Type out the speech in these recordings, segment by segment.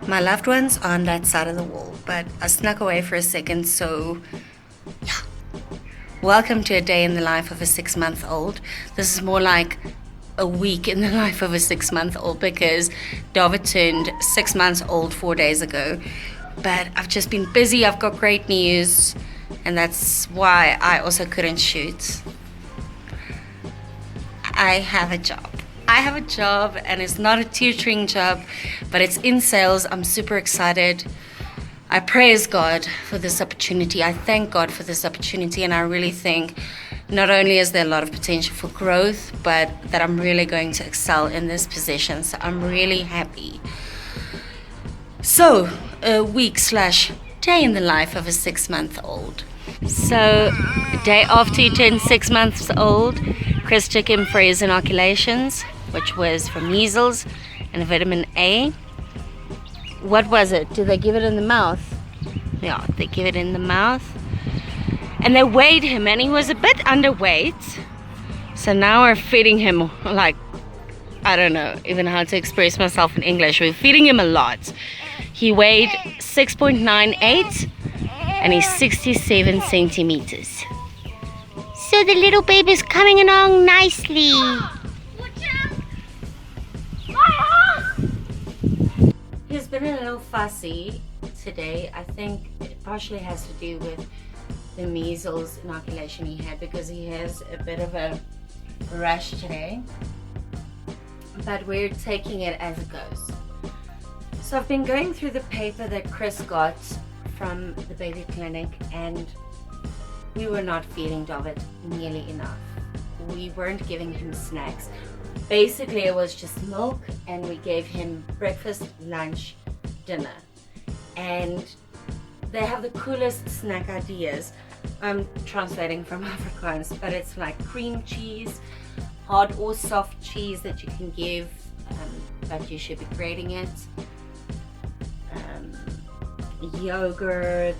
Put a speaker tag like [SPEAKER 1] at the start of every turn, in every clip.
[SPEAKER 1] My loved ones are on that side of the wall, but I snuck away for a second, so yeah. Welcome to a day in the life of a 6-month-old. This is more like a week in the life of a 6-month-old because Dawid turned 6 months old 4 days ago. But I've just been busy, I've got great news, and that's why I also couldn't shoot. I have a job. And it's not a tutoring job, but it's in sales. I'm super excited. I praise God for this opportunity. I thank God for this opportunity, and I really think not only is there a lot of potential for growth, but that I'm really going to excel in this position. So I'm really happy. So, a week/day in the life of a 6-month-old. So, day after he turned 6 months old, Chris took him for his inoculations, which was for measles and vitamin A. What was it? Did they give it in the mouth? Yeah, they give it in the mouth. And they weighed him, and he was a bit underweight. So now we're feeding him like, I don't know even how to express myself in English. We're feeding him a lot. He weighed 6.98 and he's 67 centimeters. So the little baby's coming along nicely. He's been a little fussy today. I think it partially has to do with the measles inoculation he had because he has a bit of a rash today. But we're taking it as it goes. So I've been going through the paper that Chris got from the baby clinic, and we were not feeding Dawid nearly enough. We weren't giving him snacks. Basically it was just milk, and we gave him breakfast, lunch, dinner. And they have the coolest snack ideas. I'm translating from Afrikaans, but it's like cream cheese, hard or soft cheese that you can give, but you should be grating it. Yogurt,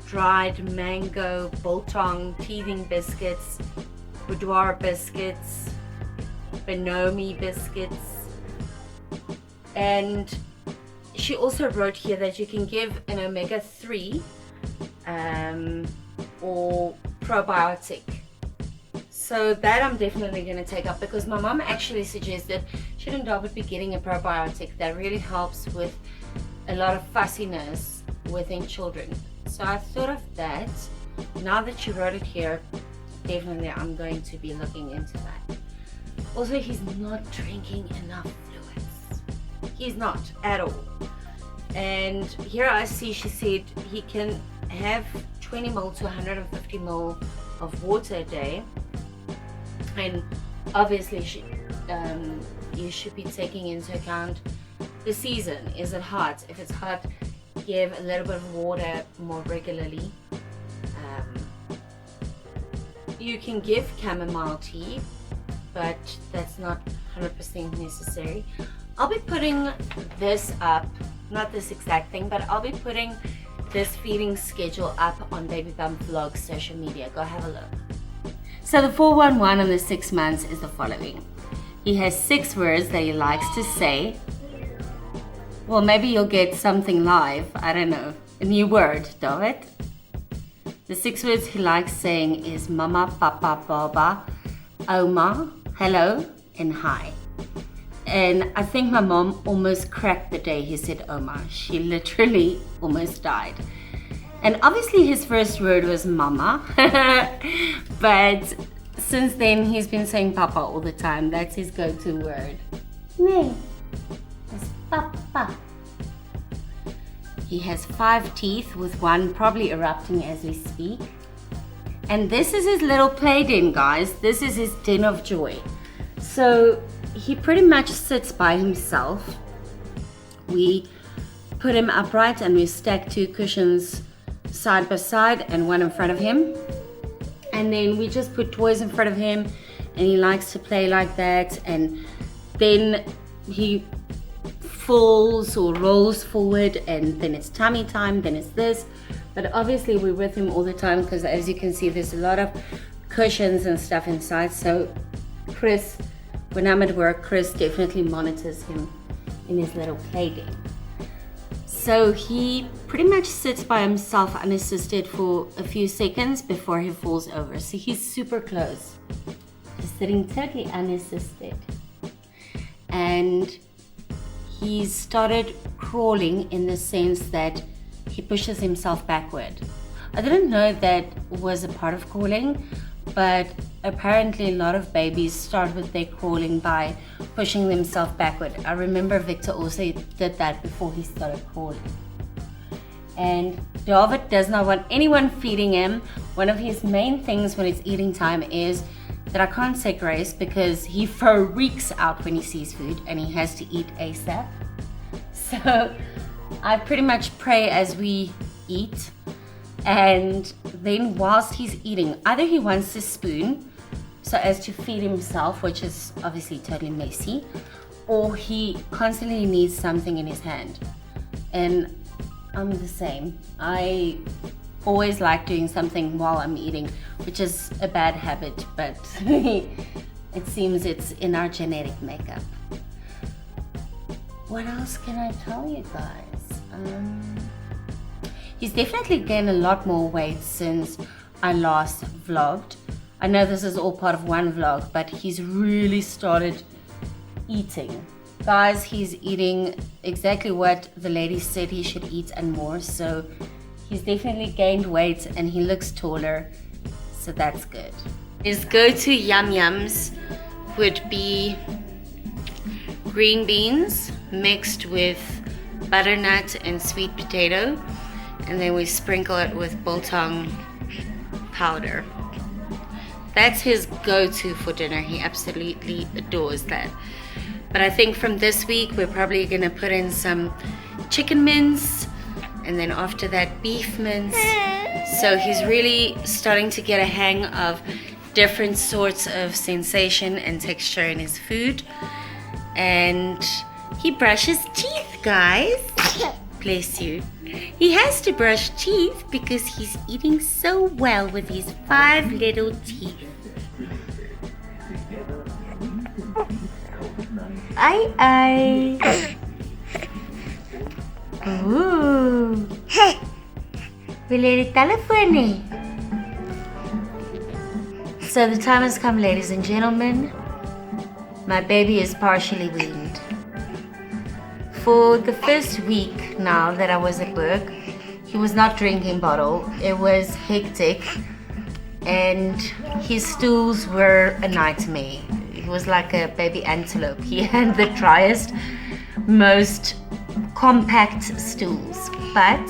[SPEAKER 1] dried mango, biltong, teething biscuits, boudoir biscuits, banomi biscuits. And she also wrote here that you can give an omega-3 or probiotic. So that I'm definitely going to take up because my mom actually suggested shouldn't Dawid be getting a probiotic that really helps with a lot of fussiness within children. So I thought of that. Now that you wrote it here, definitely I'm going to be looking into that. Also, he's not drinking enough fluids. He's not at all. And here I see she said he can have 20 ml to 150 ml of water a day. And obviously you should be taking into account the season. Is it hot? If it's hot, give a little bit of water more regularly. You can give chamomile tea, but that's not 100% necessary. I'll be putting this up, not this exact thing, but I'll be putting this feeding schedule up on Baby Bump Vlogs social media. Go have a look. So the 411 on the 6 months is the following. He has 6 words that he likes to say. Well, maybe you'll get something live. I don't know. A new word, Dawid. The 6 words he likes saying is mama, papa, baba, oma, hello, and hi. And I think my mom almost cracked the day he said oma. She literally almost died. And obviously his first word was mama. But since then he's been saying papa all the time. That's his go-to word. Nee. Papa. He has 5 teeth with one probably erupting as we speak. And this is his little play den, guys. This is his den of joy. So he pretty much sits by himself. We put him upright and we stack 2 cushions side by side and one in front of him. And then we just put toys in front of him and he likes to play like that. And then he falls or rolls forward and then it's tummy time, then it's this. But obviously we're with him all the time because as you can see there's a lot of cushions and stuff inside. So Chris, when I'm at work, Chris definitely monitors him in his little play den. So he pretty much sits by himself unassisted for a few seconds before he falls over. So he's super close, just sitting totally unassisted. And he's started crawling in the sense that he pushes himself backward. I didn't know that was a part of crawling, but apparently a lot of babies start with their crawling by pushing themselves backward. I remember Victor also did that before he started crawling. And Dawid does not want anyone feeding him. One of his main things when it's eating time is that I can't say grace because he freaks out when he sees food and he has to eat ASAP. So I pretty much pray as we eat, and then whilst he's eating, either he wants a spoon so as to feed himself, which is obviously totally messy, or he constantly needs something in his hand. And I'm the same. I always like doing something while I'm eating, which is a bad habit, but it seems it's in our genetic makeup. What else can I tell you guys? He's definitely gained a lot more weight since I last vlogged. I know this is all part of one vlog, but he's really started eating. Guys, he's eating exactly what the lady said he should eat and more, so he's definitely gained weight and he looks taller, so that's good. His go-to yum-yums would be green beans mixed with butternut and sweet potato, and then we sprinkle it with biltong powder. That's his go-to for dinner. He absolutely adores that. But I think from this week we're probably gonna put in some chicken mince, and then after that beef mince. So he's really starting to get a hang of different sorts of sensation and texture in his food. And he brushes teeth, guys. Bless you. He has to brush teeth because he's eating so well with his 5 little teeth. Ay. Ooh. Wil jy die telefoon nie? So the time has come, ladies and gentlemen. My baby is partially weaned. For the first week now that I was at work, he was not drinking bottle. It was hectic, and his stools were a nightmare. He was like a baby antelope. He had the driest, most compact stools. But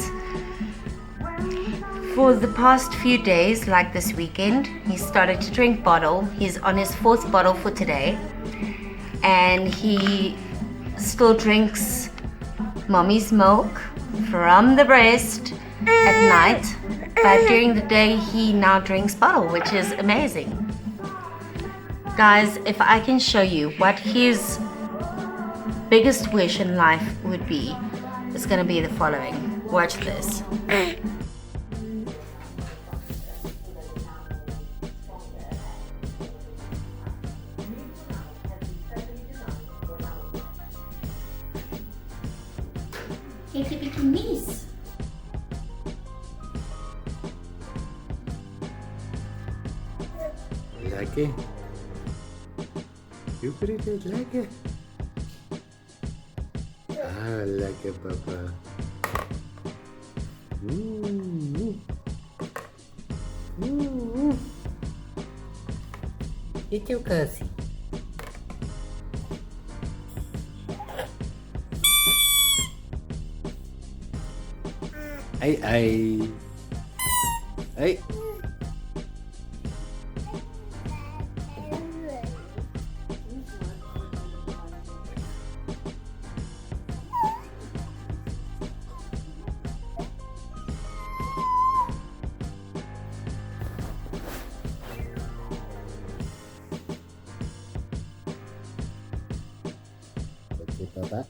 [SPEAKER 1] for the past few days, like this weekend, he started to drink bottle. He's on his 4th bottle for today, and he still drinks mommy's milk from the breast at night, but during the day he now drinks bottle, which is amazing. Guys, if I can show you what his biggest wish in life would be, it's gonna be the following. Watch this. Kijk je bikinis.
[SPEAKER 2] Lekker. You pretty het lekker. Ah, lekker papa. Eet jou kassie. Ai. Ai. Papa.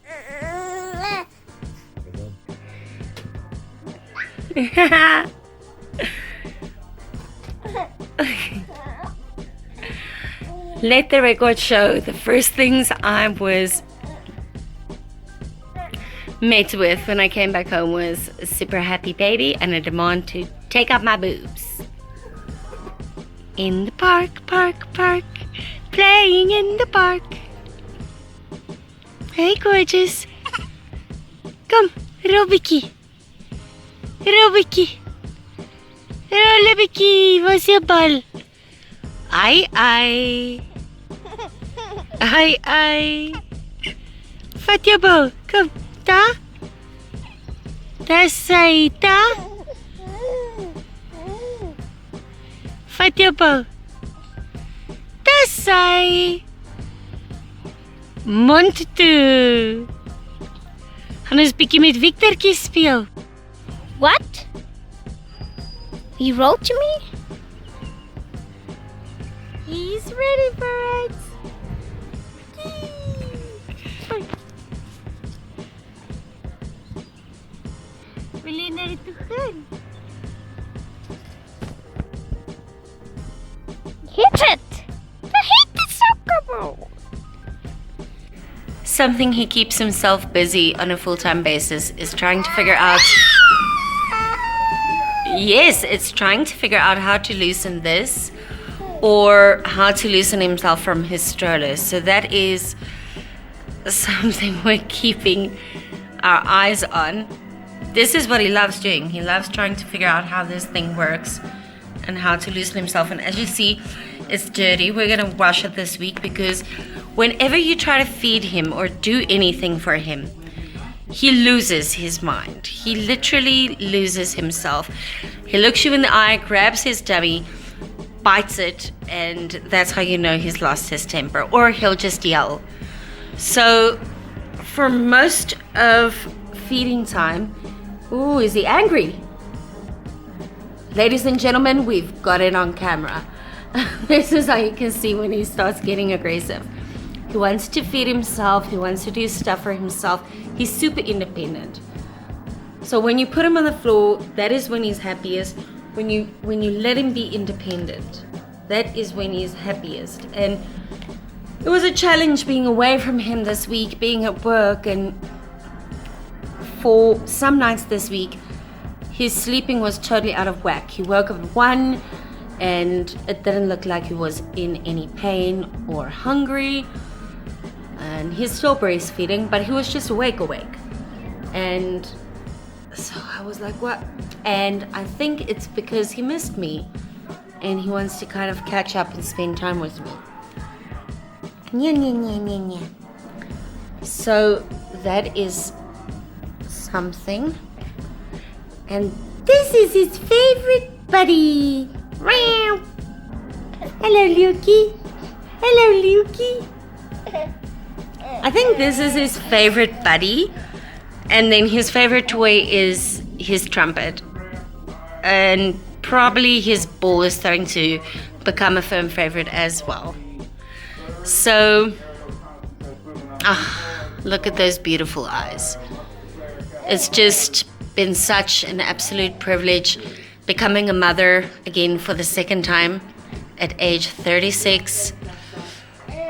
[SPEAKER 1] Let the record show the first things I was met with when I came back home was a super happy baby and a demand to take up my boobs. In the park, playing in the park. Hey, gorgeous. Kom, Robbiekie. Rollebekkie, waar is je bal? Ai, ai. Ai, ai. Vat je bal. Kom, daar. Daar is hy, daar. Vat je bal. Daar is hy. Mond toe. Gaan ons bietjie met Victortjie speel.
[SPEAKER 3] What? You wrote to me?
[SPEAKER 1] He's ready for it. Wil je naar toe gaan?
[SPEAKER 3] Hit it! Hit the soccer ball!
[SPEAKER 1] Something he keeps himself busy on a full-time basis is trying to figure out... Yes, it's trying to figure out how to loosen this or how to loosen himself from his stroller. So that is something we're keeping our eyes on. This is what he loves doing. He loves trying to figure out how this thing works and how to loosen himself. And as you see, it's dirty. We're going to wash it this week because whenever you try to feed him or do anything for him, he loses his mind. He literally loses himself. He looks you in the eye, grabs his dummy, bites it, and that's how you know he's lost his temper. Or he'll just yell. So for most of feeding time, ooh, is he angry? Ladies and gentlemen, we've got it on camera. This is how you can see when he starts getting aggressive. He wants to feed himself. He wants to do stuff for himself. He's super independent. So when you put him on the floor, that is when he's happiest. When you let him be independent, that is when he's happiest. And it was a challenge being away from him this week, being at work, and for some nights this week, his sleeping was totally out of whack. He woke up at 1 and it didn't look like he was in any pain or hungry. And he's still breastfeeding, but he was just awake. And so I was like, what? And I think it's because he missed me and he wants to kind of catch up and spend time with me. So that is something. And this is his favorite buddy. Hello, Lukey. Hello, Lukey. I think this is his favorite buddy. And then his favorite toy is his trumpet. And probably his ball is starting to become a firm favorite as well. So, look at those beautiful eyes. It's just been such an absolute privilege becoming a mother again for the second time at age 36.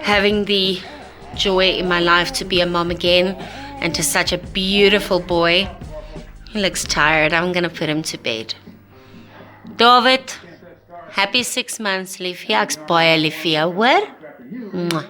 [SPEAKER 1] Having the joy in my life to be a mom again and to such a beautiful boy. He looks tired. I'm going to put him to bed. Dawid, happy 6 months, liefie. Ek's baie lief vir jou, hoor? Mwah.